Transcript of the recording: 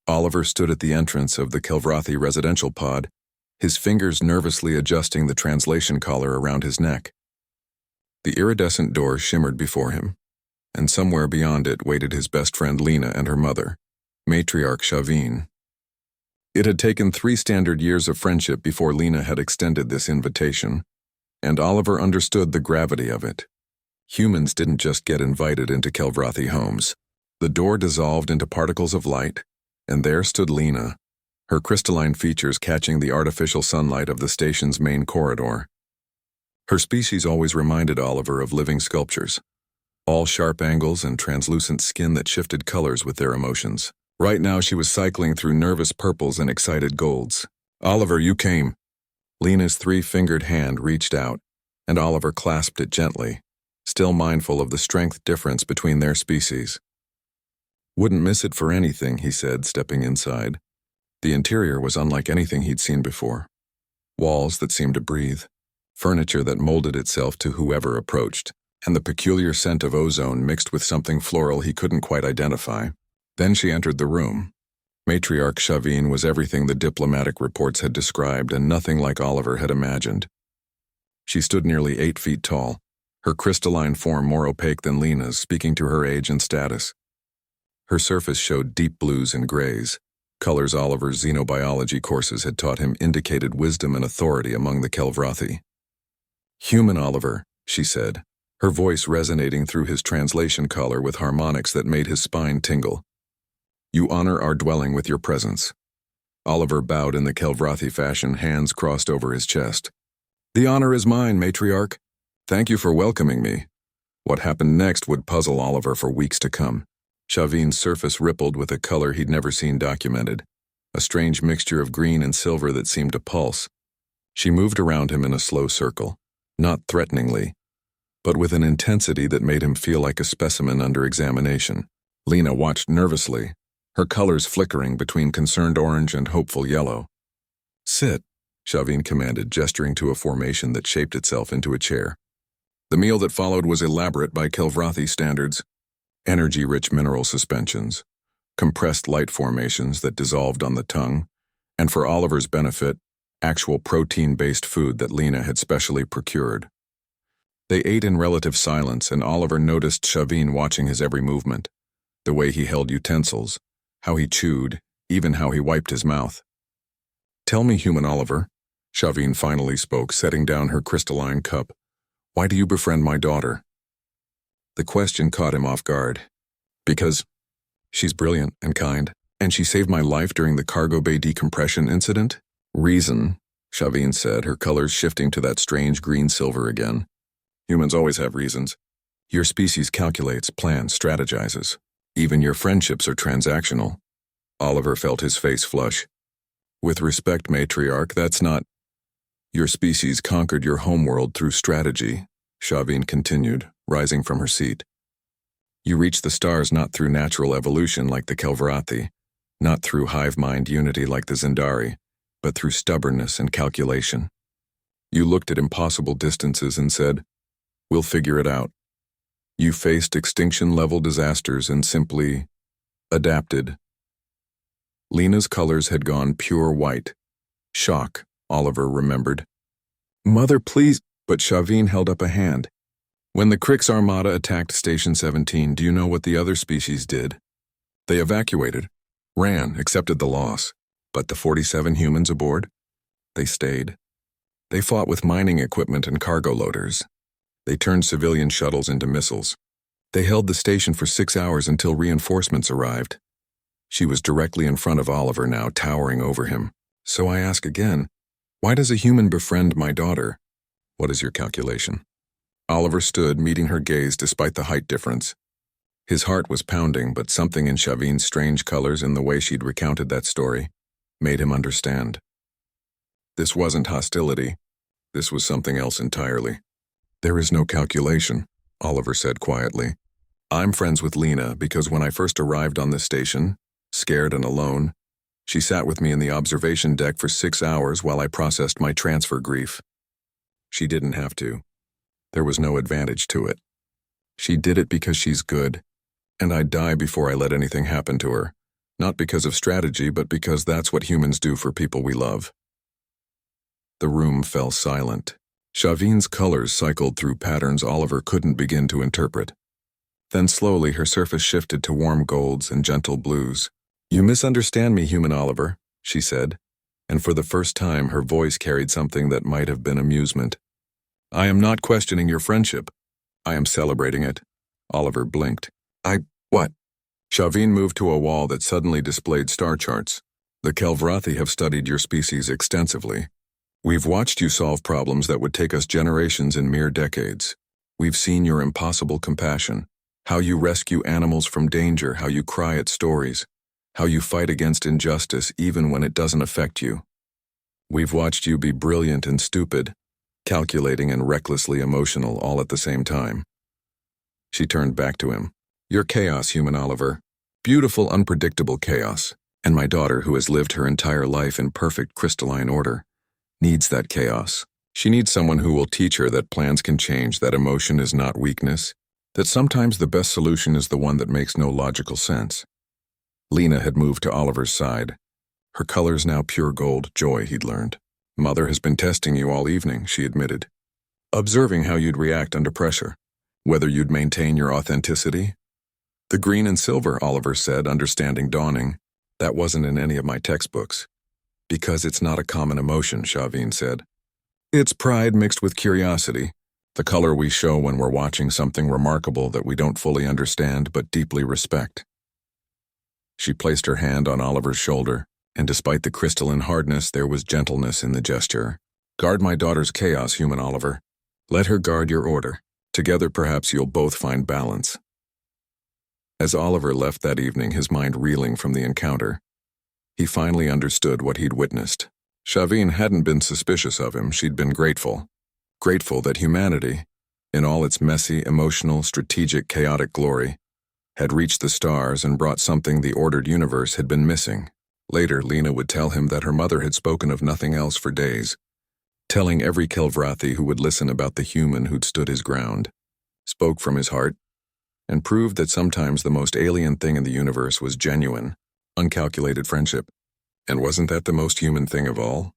Oliver stood at the entrance of the Kilvrathi residential pod, his fingers nervously adjusting the translation collar around his neck. The iridescent door shimmered before him, and somewhere beyond it waited his best friend Lena and her mother, matriarch Shavin. It had taken 3 standard years of friendship before Lena had extended this invitation, and Oliver understood the gravity of it. Humans didn't just get invited into Kilvrathi homes. The door dissolved into particles of light, and there stood Lena, her crystalline features catching the artificial sunlight of the station's main corridor. Her species always reminded Oliver of living sculptures, all sharp angles and translucent skin that shifted colors with their emotions. Right now she was cycling through nervous purples and excited golds. "Oliver, you came." Lena's 3-fingered hand reached out, and Oliver clasped it gently, still mindful of the strength difference between their species. "Wouldn't miss it for anything," he said, stepping inside. The interior was unlike anything he'd seen before. Walls that seemed to breathe, furniture that molded itself to whoever approached, and the peculiar scent of ozone mixed with something floral he couldn't quite identify. Then she entered the room. Matriarch Shavin was everything the diplomatic reports had described and nothing like Oliver had imagined. She stood nearly 8 feet tall, her crystalline form more opaque than Lena's, speaking to her age and status. Her surface showed deep blues and grays, colors Oliver's xenobiology courses had taught him indicated wisdom and authority among the Kilvrathi. "Human Oliver," she said, her voice resonating through his translation collar with harmonics that made his spine tingle. "You honor our dwelling with your presence." Oliver bowed in the Kilvrathi fashion, hands crossed over his chest. "The honor is mine, matriarch. Thank you for welcoming me." What happened next would puzzle Oliver for weeks to come. Shavin's surface rippled with a color he'd never seen documented, a strange mixture of green and silver that seemed to pulse. She moved around him in a slow circle, not threateningly, but with an intensity that made him feel like a specimen under examination. Lena watched nervously, her colors flickering between concerned orange and hopeful yellow. "Sit," Shavin commanded, gesturing to a formation that shaped itself into a chair. The meal that followed was elaborate by Kilvrathi standards. Energy-rich mineral suspensions, compressed light formations that dissolved on the tongue, and for Oliver's benefit, actual protein-based food that Lena had specially procured. They ate in relative silence, and Oliver noticed Shavin watching his every movement, the way he held utensils, how he chewed, even how he wiped his mouth. "Tell me, human Oliver," Shavin finally spoke, setting down her crystalline cup, "why do you befriend my daughter?" The question caught him off guard. "Because she's brilliant and kind, and she saved my life during the cargo bay decompression incident." "Reason," Shavin said, her colors shifting to that strange green-silver again. "Humans always have reasons. Your species calculates, plans, strategizes. Even your friendships are transactional." Oliver felt his face flush. "With respect, matriarch, that's not—" "Your species conquered your homeworld through strategy," Shavin continued, rising from her seat. "You reach the stars not through natural evolution like the Kilvrathi, not through hive-mind unity like the Zendari, but through stubbornness and calculation. You looked at impossible distances and said, 'We'll figure it out.' You faced extinction-level disasters and simply adapted." Lena's colors had gone pure white. Shock, Oliver remembered. "Mother, please," but Shavin held up a hand. "When the Crix Armada attacked Station 17, do you know what the other species did? They evacuated, ran, accepted the loss. But the 47 humans aboard? They stayed. They fought with mining equipment and cargo loaders. They turned civilian shuttles into missiles. They held the station for 6 hours until reinforcements arrived." She was directly in front of Oliver now, towering over him. "So I ask again, why does a human befriend my daughter? What is your calculation?" Oliver stood, meeting her gaze despite the height difference. His heart was pounding, but something in Shavin's strange colors and the way she'd recounted that story made him understand. This wasn't hostility. This was something else entirely. "There is no calculation," Oliver said quietly. "I'm friends with Lena because when I first arrived on this station, scared and alone, she sat with me in the observation deck for 6 hours while I processed my transfer grief. She didn't have to. There was no advantage to it. She did it because she's good, and I'd die before I let anything happen to her. Not because of strategy, but because that's what humans do for people we love. The room fell silent. Shavin's colors cycled through patterns Oliver couldn't begin to interpret. Then slowly her surface shifted to warm golds and gentle blues. "You misunderstand me, human Oliver," she said, and for the first time her voice carried something that might have been amusement. "I am not questioning your friendship. I am celebrating it." Oliver blinked. What?" Shavin moved to a wall that suddenly displayed star charts. "The Kelvrathi have studied your species extensively. We've watched you solve problems that would take us generations in mere decades. We've seen your impossible compassion, how you rescue animals from danger, how you cry at stories, how you fight against injustice even when it doesn't affect you. We've watched you be brilliant and stupid, calculating and recklessly emotional all at the same time." She turned back to him. "You're chaos, human Oliver. Beautiful, unpredictable chaos. And my daughter, who has lived her entire life in perfect crystalline order, needs that chaos. She needs someone who will teach her that plans can change, that emotion is not weakness, that sometimes the best solution is the one that makes no logical sense." Lena had moved to Oliver's side. Her colors now pure gold joy, he'd learned. "Mother has been testing you all evening," she admitted. "Observing how you'd react under pressure, whether you'd maintain your authenticity." "The green and silver," Oliver said, understanding dawning. "That wasn't in any of my textbooks." "Because it's not a common emotion," Shavin said. "It's pride mixed with curiosity, the color we show when we're watching something remarkable that we don't fully understand but deeply respect." She placed her hand on Oliver's shoulder, and despite the crystalline hardness, there was gentleness in the gesture. "Guard my daughter's chaos, human Oliver. Let her guard your order. Together perhaps you'll both find balance." As Oliver left that evening, his mind reeling from the encounter, he finally understood what he'd witnessed. Shavin hadn't been suspicious of him, she'd been grateful. Grateful that humanity, in all its messy, emotional, strategic, chaotic glory, had reached the stars and brought something the ordered universe had been missing. Later, Lena would tell him that her mother had spoken of nothing else for days, telling every Kelvrathi who would listen about the human who'd stood his ground, spoke from his heart, and proved that sometimes the most alien thing in the universe was genuine, uncalculated friendship. And wasn't that the most human thing of all?